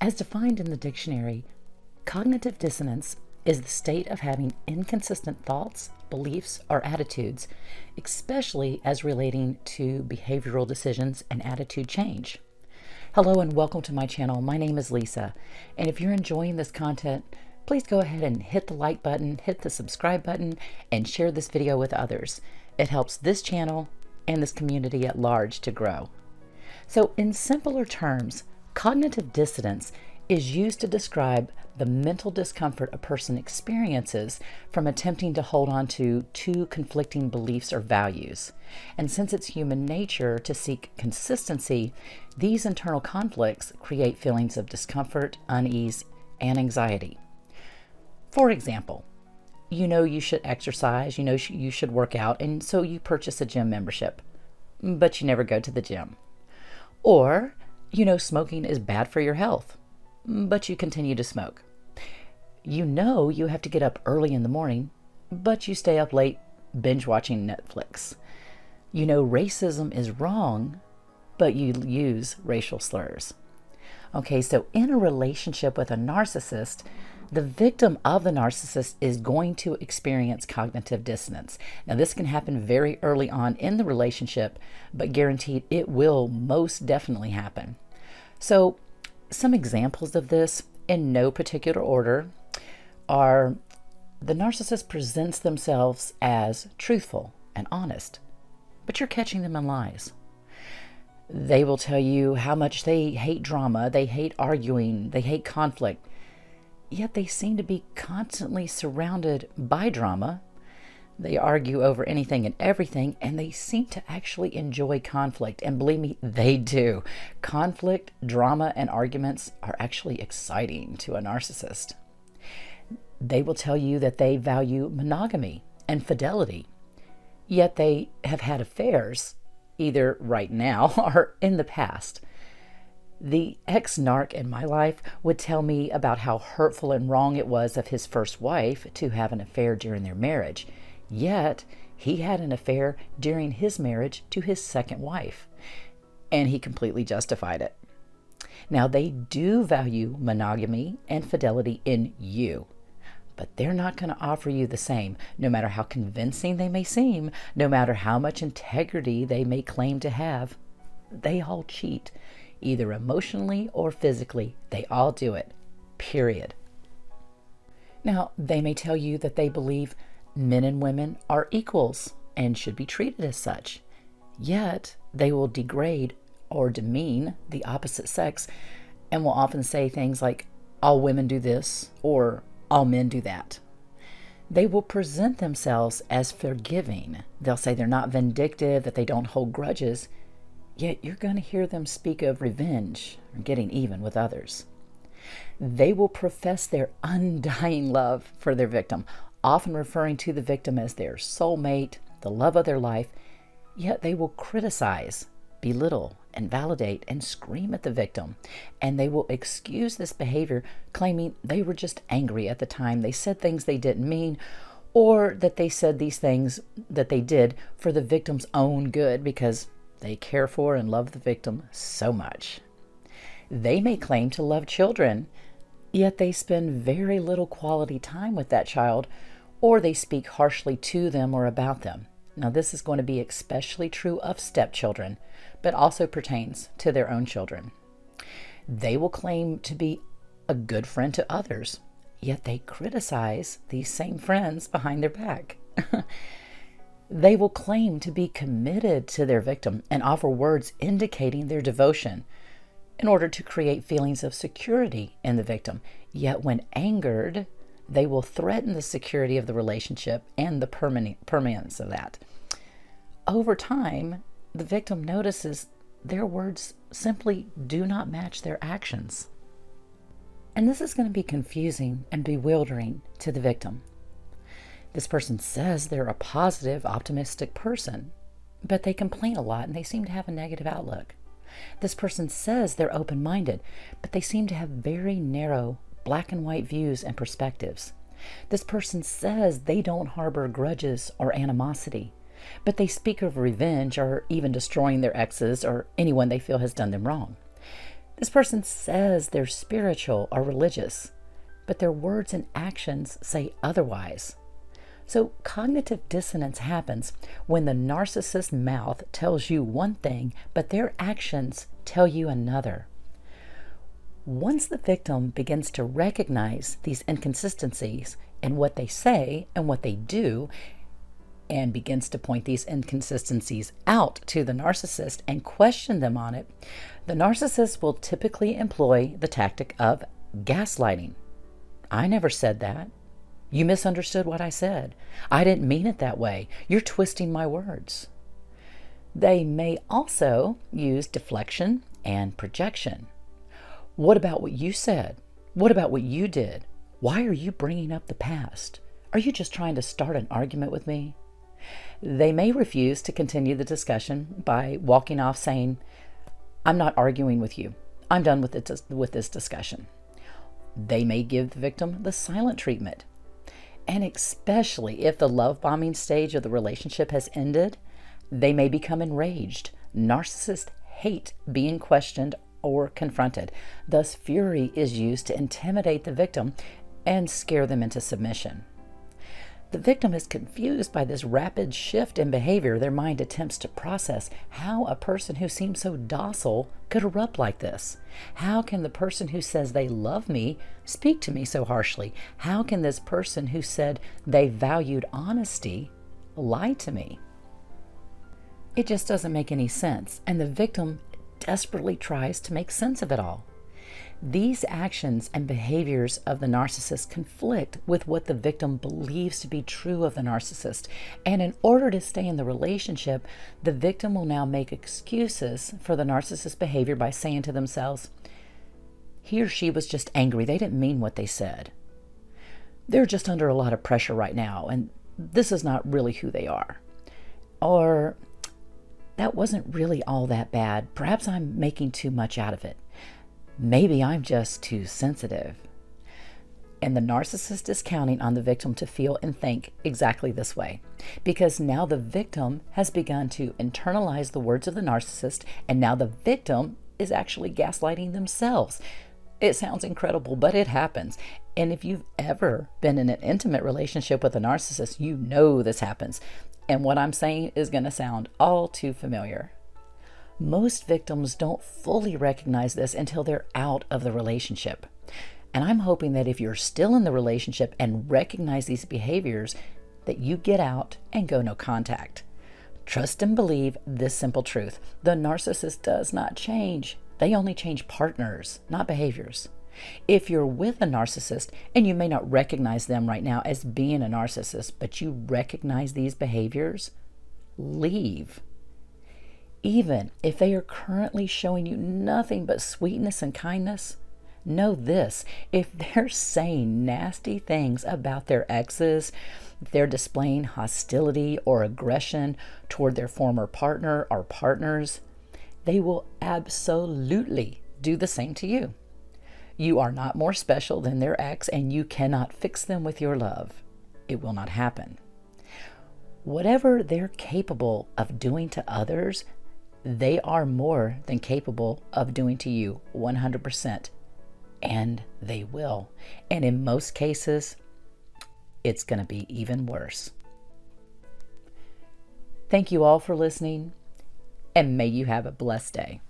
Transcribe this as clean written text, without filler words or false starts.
As defined in the dictionary, cognitive dissonance is the state of having inconsistent thoughts, beliefs, or attitudes, especially as relating to behavioral decisions and attitude change. Hello and welcome to my channel. My name is Lisa, and if you're enjoying this content, please go ahead and hit the like button, hit the subscribe button, and share this video with others. It helps this channel and this community at large to grow. So in simpler terms, cognitive dissonance is used to describe the mental discomfort a person experiences from attempting to hold on to two conflicting beliefs or values. And since it's human nature to seek consistency, these internal conflicts create feelings of discomfort, unease, and anxiety. For example, you know you should exercise, you know you should work out, and so you purchase a gym membership, but you never go to the gym. Or, you know smoking is bad for your health, but you continue to smoke. You know you have to get up early in the morning, but you stay up late binge watching Netflix. You know racism is wrong, but you use racial slurs. Okay, so in a relationship with a narcissist, the victim of the narcissist is going to experience cognitive dissonance. Now, this can happen very early on in the relationship, but guaranteed it will most definitely happen. So, some examples of this, in no particular order, are the narcissist presents themselves as truthful and honest, but you're catching them in lies. They will tell you how much they hate drama, they hate arguing, they hate conflict, yet they seem to be constantly surrounded by drama. They argue over anything and everything, and they seem to actually enjoy conflict. And believe me, they do. Conflict, drama, and arguments are actually exciting to a narcissist. They will tell you that they value monogamy and fidelity, yet they have had affairs, either right now or in the past. The ex-narc in my life would tell me about how hurtful and wrong it was of his first wife to have an affair during their marriage. Yet, he had an affair during his marriage to his second wife, and he completely justified it. Now, they do value monogamy and fidelity in you, but they're not going to offer you the same, no matter how convincing they may seem, no matter how much integrity they may claim to have. They all cheat. Either emotionally or physically, they all do it, period. Now, they may tell you that they believe men and women are equals and should be treated as such, yet they will degrade or demean the opposite sex and will often say things like, all women do this or all men do that. They will present themselves as forgiving. They'll say they're not vindictive, that they don't hold grudges, yet you're going to hear them speak of revenge or getting even with others. They will profess their undying love for their victim, often referring to the victim as their soulmate, the love of their life, yet they will criticize, belittle, invalidate, and scream at the victim. And they will excuse this behavior, claiming they were just angry at the time. They said things they didn't mean, or that they said these things that they did for the victim's own good because they care for and love the victim so much. They may claim to love children, yet they spend very little quality time with that child, or they speak harshly to them or about them. Now, this is going to be especially true of stepchildren, but also pertains to their own children. They will claim to be a good friend to others, yet they criticize these same friends behind their back. They will claim to be committed to their victim and offer words indicating their devotion in order to create feelings of security in the victim. Yet when angered, they will threaten the security of the relationship and the permanence of that. Over time, the victim notices their words simply do not match their actions. And this is going to be confusing and bewildering to the victim. This person says they're a positive, optimistic person, but they complain a lot and they seem to have a negative outlook. This person says they're open-minded, but they seem to have very narrow, black and white views and perspectives. This person says they don't harbor grudges or animosity, but they speak of revenge or even destroying their exes or anyone they feel has done them wrong. This person says they're spiritual or religious, but their words and actions say otherwise. So cognitive dissonance happens when the narcissist's mouth tells you one thing, but their actions tell you another. Once the victim begins to recognize these inconsistencies in what they say and what they do, and begins to point these inconsistencies out to the narcissist and question them on it, the narcissist will typically employ the tactic of gaslighting. I never said that. You misunderstood what I said. I didn't mean it that way. You're twisting my words. They may also use deflection and projection. What about what you said? What about what you did? Why are you bringing up the past? Are you just trying to start an argument with me? They may refuse to continue the discussion by walking off saying, I'm not arguing with you. I'm done with this discussion. They may give the victim the silent treatment. And especially if the love bombing stage of the relationship has ended, they may become enraged. Narcissists hate being questioned or confronted. Thus, fury is used to intimidate the victim and scare them into submission. The victim is confused by this rapid shift in behavior. Their mind attempts to process how a person who seems so docile could erupt like this. How can the person who says they love me speak to me so harshly? How can this person who said they valued honesty lie to me? It just doesn't make any sense, and the victim desperately tries to make sense of it all. These actions and behaviors of the narcissist conflict with what the victim believes to be true of the narcissist. And in order to stay in the relationship, the victim will now make excuses for the narcissist's behavior by saying to themselves, he or she was just angry. They didn't mean what they said. They're just under a lot of pressure right now, and this is not really who they are. Or, that wasn't really all that bad. Perhaps I'm making too much out of it. Maybe I'm just too sensitive. And the narcissist is counting on the victim to feel and think exactly this way, because now the victim has begun to internalize the words of the narcissist, and now the victim is actually gaslighting themselves. It sounds incredible, but it happens. And if you've ever been in an intimate relationship with a narcissist, you know this happens. And what I'm saying is going to sound all too familiar. Most victims don't fully recognize this until they're out of the relationship. And I'm hoping that if you're still in the relationship and recognize these behaviors, that you get out and go no contact. Trust and believe this simple truth. The narcissist does not change. They only change partners, not behaviors. If you're with a narcissist, and you may not recognize them right now as being a narcissist, but you recognize these behaviors, leave. Even if they are currently showing you nothing but sweetness and kindness, know this: if they're saying nasty things about their exes, if they're displaying hostility or aggression toward their former partner or partners, they will absolutely do the same to you. You are not more special than their ex, and you cannot fix them with your love. It will not happen. Whatever they're capable of doing to others, they are more than capable of doing to you 100%. And they will. And in most cases, it's going to be even worse. Thank you all for listening, and may you have a blessed day.